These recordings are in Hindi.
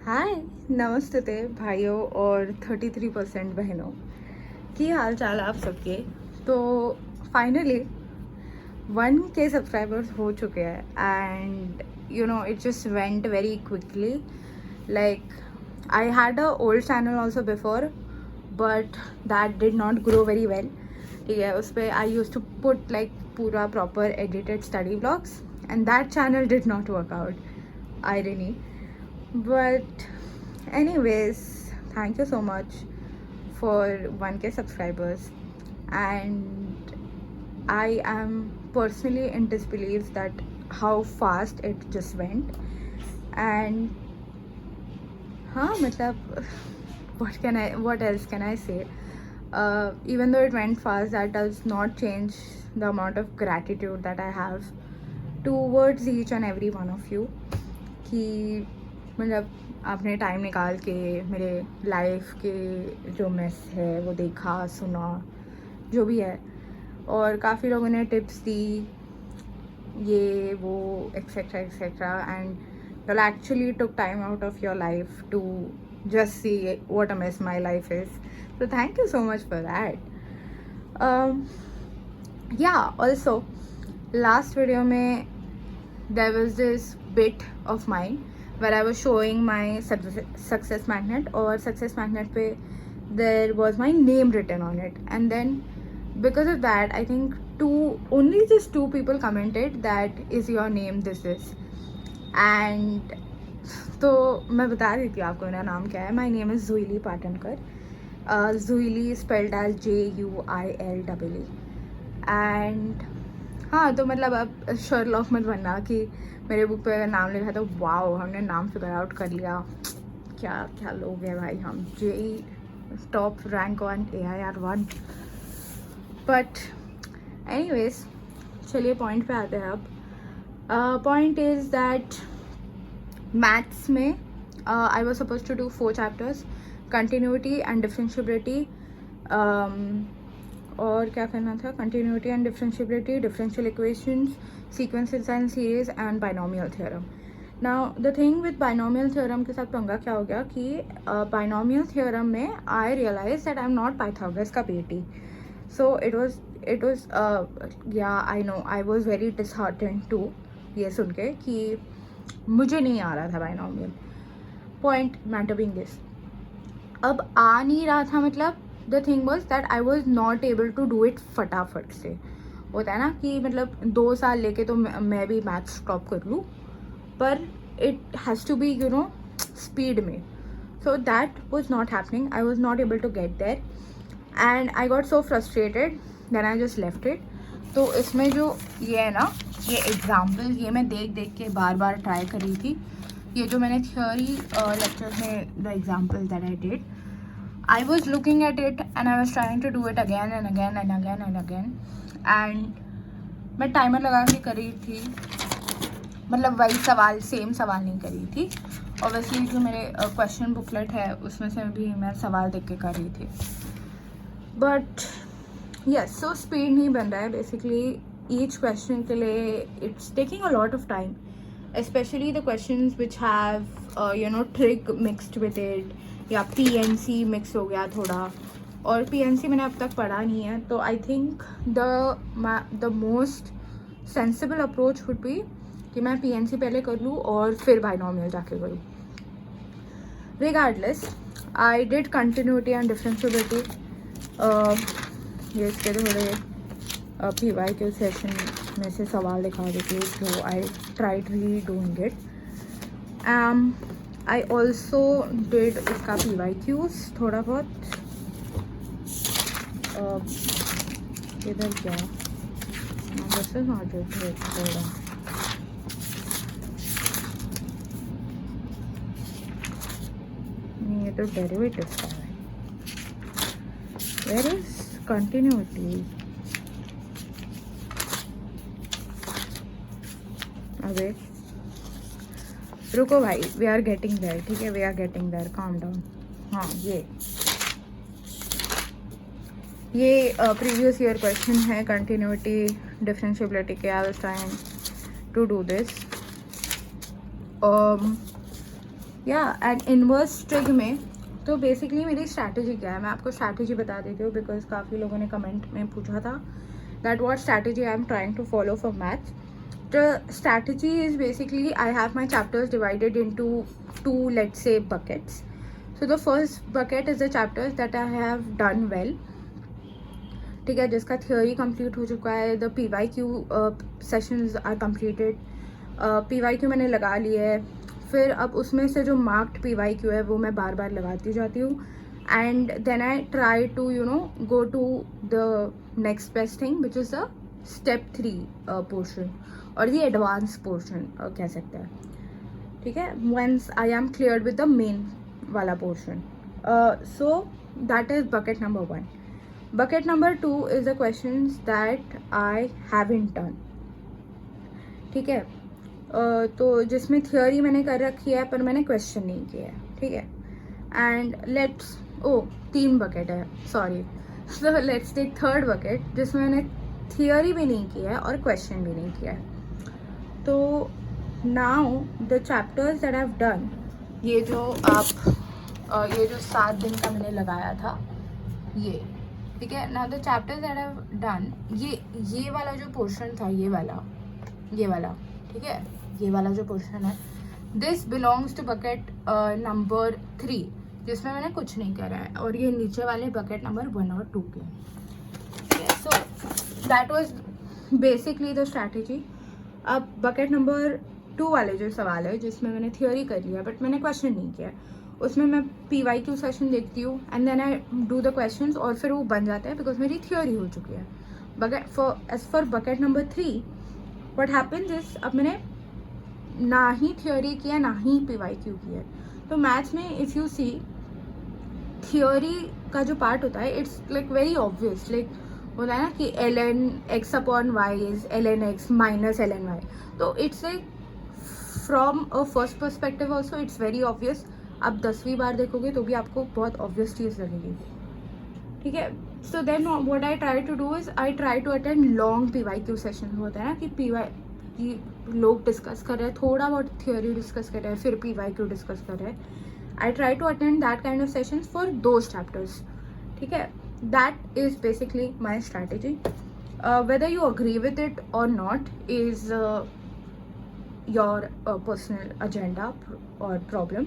हाय, नमस्ते भाइयों और 33% बहनों। की हाल चाल आप सबके। तो फाइनली 1K सब्सक्राइबर्स हो चुके हैं and you know it just went very quickly. Like I had a old channel also before but that did not grow very well. ठीक है, उस पर आई यूज टू पुट लाइक पूरा proper edited study blogs and that channel did not work out, irony. But anyways, thank you so much for 1K subscribers, and I am personally in disbelief that how fast it just went. And matlab, what else can I say? Even though it went fast, that does not change the amount of gratitude that I have towards each and every one of you. कि मतलब आपने टाइम निकाल के मेरे लाइफ के जो मेस है वो देखा, सुना, जो भी है। और काफ़ी लोगों ने टिप्स दी, ये वो etcetera etcetera, and you'll actually took time out of your life to just see what a mess my life is. So thank you so much for that. Yeah, also last video में there was this bit of mine where I was showing my success magnet, और success magnet पे there was my name written on it, and then because of that I think only just two people commented that is your name this is. And तो मैं बता देती हूँ आपको मेरा नाम क्या है. My name is Zuili Patanकर. Zuili spelled as Juille. And हाँ, तो मतलब अब शर्लॉक मत बनना कि मेरे बुक पे अगर नाम लिखा तो वाओ हमने नाम फिगर आउट कर लिया. क्या क्या लोग हैं भाई हम. JEE top rank 1 AIR1. But anyways, चलिए पॉइंट पे आते हैं अब. पॉइंट इज़ दैट मैथ्स में I was suppose to do 4 chapters, continuity and differentiability, और क्या करना था, continuity and differentiability, differential equations, sequences and series and binomial theorem. Now the thing with binomial theorem के साथ पंगा क्या हो गया कि बाइनोमियल थ्योरम में I realise that I am not Pythagoras का बेटी. सो इट वाज या I know I was very disheartened to ये सुन के कि मुझे नहीं आ रहा था binomial. Point matter being this, अब आ नहीं रहा था मतलब the thing was that I was not able to do it फटाफट से. होता है ना कि मतलब 2 साल लेके तो मैं भी मैथ्स टॉप कर लूँ, पर it has to be you know speed में. So that was not happening. I was not able to get there and I got so frustrated, then I just left it. तो इसमें जो ये है ना, ये एग्जाम्पल, ये मैं देख देख के बार बार ट्राई कर रही थी. ये जो मैंने थियोरी लेक्चर में the example that I did, I was looking at it and I was trying to do it again and again and again and again. And मैं टाइमर लगा के कर रही थी, मतलब वही सवाल, सेम सवाल नहीं कर रही थी. ऑब्वियसली जो मेरे क्वेश्चन बुकलेट है उसमें से भी मैं सवाल देख के कर रही थी. बट यस, सो स्पीड नहीं बन रहा है बेसिकली. ईच क्वेश्चन के लिए it's taking a lot of time, especially the questions which have you know trick mixed with it, या PNC मिक्स हो गया थोड़ा. और PNC मैंने अब तक पढ़ा नहीं है, तो I think the most sensible approach would be कि मैं PNC पहले कर लूँ और फिर बाइनोमियल जाके करूँ. Regardless, I did continuity and differentiability. ये इसके थोड़े PY के सेशन में से सवाल दिखा देती हूँ, तो आई ट्राइड री doing it. I also did इसका PYQs थोड़ा बहुत. इधर क्या दिस इज नॉट इट, थोड़ा ये तो डेरिवेटिव का है. Where is continuity? अबे रुको भाई, वी आर गेटिंग देयर. ठीक है, we are getting there, calm down. हाँ, ये प्रीवियस ईयर क्वेश्चन है कंटिन्यूटी डिफरेंशिएबिलिटी के. I was trying to do this. या एंड इनवर्स ट्रिग में तो बेसिकली मेरी स्ट्रैटेजी क्या है, मैं आपको स्ट्रैटेजी बता देती हूँ, बिकॉज काफ़ी लोगों ने कमेंट में पूछा था that what strategy I am trying to follow for maths. The strategy is basically I have my chapters divided into two, let's say, buckets. So the first bucket is the chapters that I have done well, ठीक है, जिसका थियोरी कंप्लीट हो चुका है. The PYQ sessions are completed. PYQ मैंने लगा लिया है. फिर अब उसमें से जो मार्क्ड PYQ है वो मैं बार बार लगाती जाती हूँ. And then I try to go to the next best thing which is the step 3 portion और दी एडवांस पोर्शन कह सकते हैं. ठीक है, once I am clear with the main वाला portion. So that is bucket number 1. Bucket number 2 is the questions that I haven't done. ठीक है, तो जिसमें थियोरी मैंने कर रखी है पर मैंने क्वेश्चन नहीं किया है. ठीक है, एंड लेट्स 3 बकेट है, sorry. So let's take third bucket जिसमें मैंने थियोरी भी नहीं किया है और क्वेश्चन भी नहीं किया है. तो now the chapters that I have done, ये जो 7 दिन का मैंने लगाया था ये, ठीक है. Now the chapters that I have done, ये वाला जो पोर्शन था, ये वाला, ठीक है, ये वाला जो पोर्शन है, this belongs to bucket number 3 जिसमें मैंने कुछ नहीं करा है. और ये नीचे वाले बकेट नंबर 1 और 2 के. So that was basically the strategy. अब बकेट नंबर 2 वाले जो सवाल है जिसमें मैंने थियोरी कर लिया बट मैंने क्वेश्चन नहीं किया, उसमें मैं PYQ सेशन देखती हूँ and then I do the questions और फिर वो बन जाता है बिकॉज मेरी थियोरी हो चुकी है. Bucket as for bucket number 3 what happens is, अब मैंने ना ही थियोरी किया ना ही PYQ किया. तो मैथ्स में इफ़ यू सी थियोरी का जो पार्ट होता है it's like very obvious, like होता है ना कि ln x upon y is ln x minus ln y. तो it's like from a first perspective also it's very obvious. आप 10वीं बार देखोगे तो भी आपको बहुत ऑब्वियस चीज़ लगेगी. ठीक है, so then what I try to do is I try to attend long PYQ session. होता है ना कि लोग डिस्कस कर रहे हैं, थोड़ा बहुत थियोरी डिस्कस कर रहे हैं, फिर PYQ डिस्कस कर रहे हैं. I try to attend that kind of sessions for those chapters. ठीक है, that is basically my strategy. Whether you agree with it or not is your personal agenda or problem.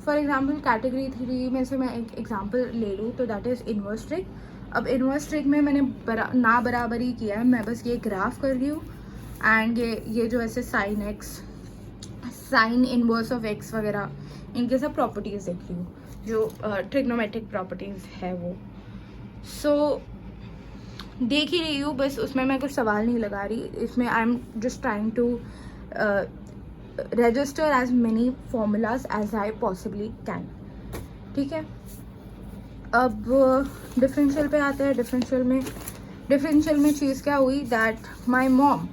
For example category 3 में से मैं एक एग्जाम्पल ले लूँ तो दैट इज़ इनवर्स ट्रिक. अब इनवर्स ट्रिक में मैंने ना बराबरी किया है, मैं बस ये ग्राफ कर रही हूँ एंड ये जो ऐसे sine x, sine inverse of x वगैरह, इनके सब प्रॉपर्टीज़ देख रही हूँ जो ट्रिग्नोमेट्रिक प्रॉपर्टीज़ है वो. सो देख ही रही हूँ बस, उसमें मैं कुछ सवाल नहीं लगा रही. इसमें I am just trying to register as many formulas as I possibly can. ठीक है, अब डिफरेंशियल पे आते हैं. डिफरेंशियल में चीज़ क्या हुई that my mom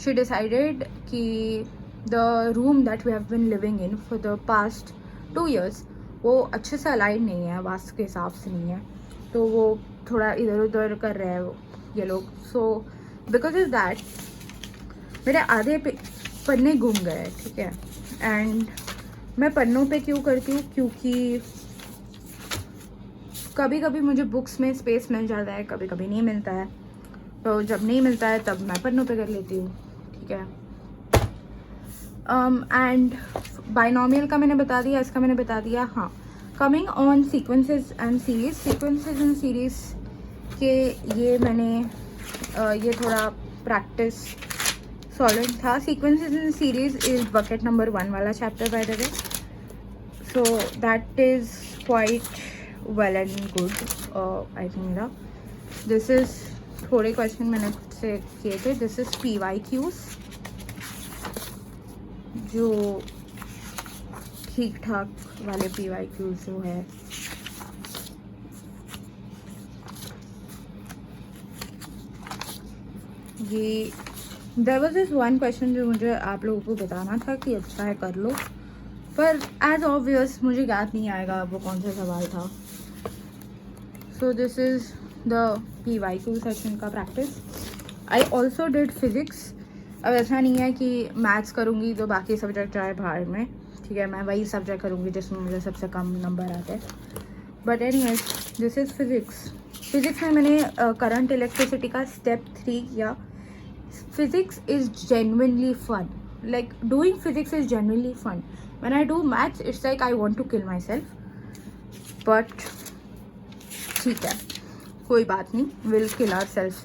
she decided कि the room that we have been living in for the past 2 years वो अच्छे से अलाइन नहीं है, वास्तु के हिसाब से नहीं है, तो वो थोड़ा इधर उधर कर रहे हैं ये लोग. सो बिकॉज ऑफ दैट मेरे आधे पन्ने घूम गए. ठीक है, एंड मैं पन्नों पे क्यों करती हूँ, क्योंकि कभी कभी मुझे बुक्स में स्पेस मिल जाता है, कभी कभी नहीं मिलता है. तो जब नहीं मिलता है तब मैं पन्नों पे कर लेती हूँ. ठीक है, एंड बाइनोमियल का मैंने बता दिया, इसका मैंने बता दिया. हाँ, coming on sequences and series के ये मैंने ये थोड़ा प्रैक्टिस सॉलिड था. Sequences and series is bucket number 1 वाला chapter by the way. So that is quite well and good I think. मेरा दिस इज थोड़े क्वेश्चन मैंने खुद से किए थे. दिस इज PYQs जो ठीक ठाक वाले PYQs जो है. ये there was this one question जो मुझे आप लोगों को बताना था कि अच्छा है कर लो, पर एज ऑब्वियस मुझे याद नहीं आएगा वो कौन सा सवाल था. So this is the PYQ session का practice. I also did physics अब ऐसा नहीं है कि मैथ्स करूँगी तो बाकी सब्जेक्ट जाए बाहर में, ठीक है, मैं वही सब्जेक्ट करूँगी जिसमें मुझे सबसे कम नंबर आते हैं। But anyways this is physics में मैंने करंट इलेक्ट्रिसिटी का स्टेप 3 किया। Physics is genuinely fun, like doing physics is genuinely fun. When I do maths it's like I want to kill myself, but ठीक है, कोई बात नहीं, we'll kill ourselves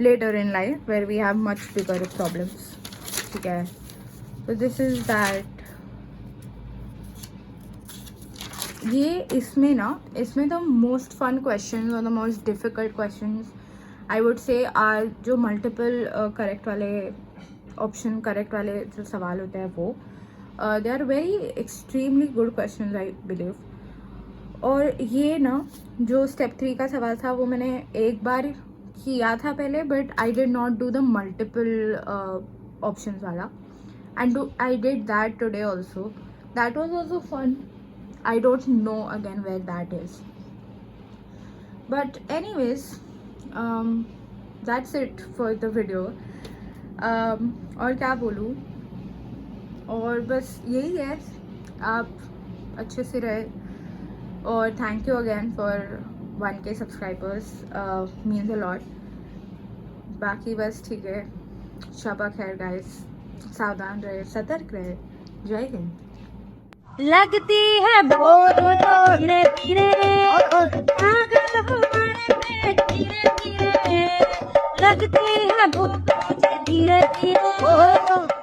later in life where we have much bigger problems, ठीक है. So this is that. ये इसमें the most fun questions or the most difficult questions I would say are जो multiple correct वाले जो सवाल होते हैं वो they are very extremely good question I believe. और ये ना जो स्टेप 3 का सवाल था वो मैंने एक बार किया था पहले, but I did not do the multiple options वाला, and I did that today also. That was also fun. I don't know again where that is, but anyways that's it for the video. और क्या बोलूँ, और बस यही है, आप अच्छे से रहे. और thank you again for 1K subscribers, means a lot. बाकी बस ठीक है, शबा खैर गाइस, सावधान रहे, सतर्क रहे. जय हिंद. लगती है बोर धीरे धीरे, धीरे धीरे लगती है धीरे धीरे.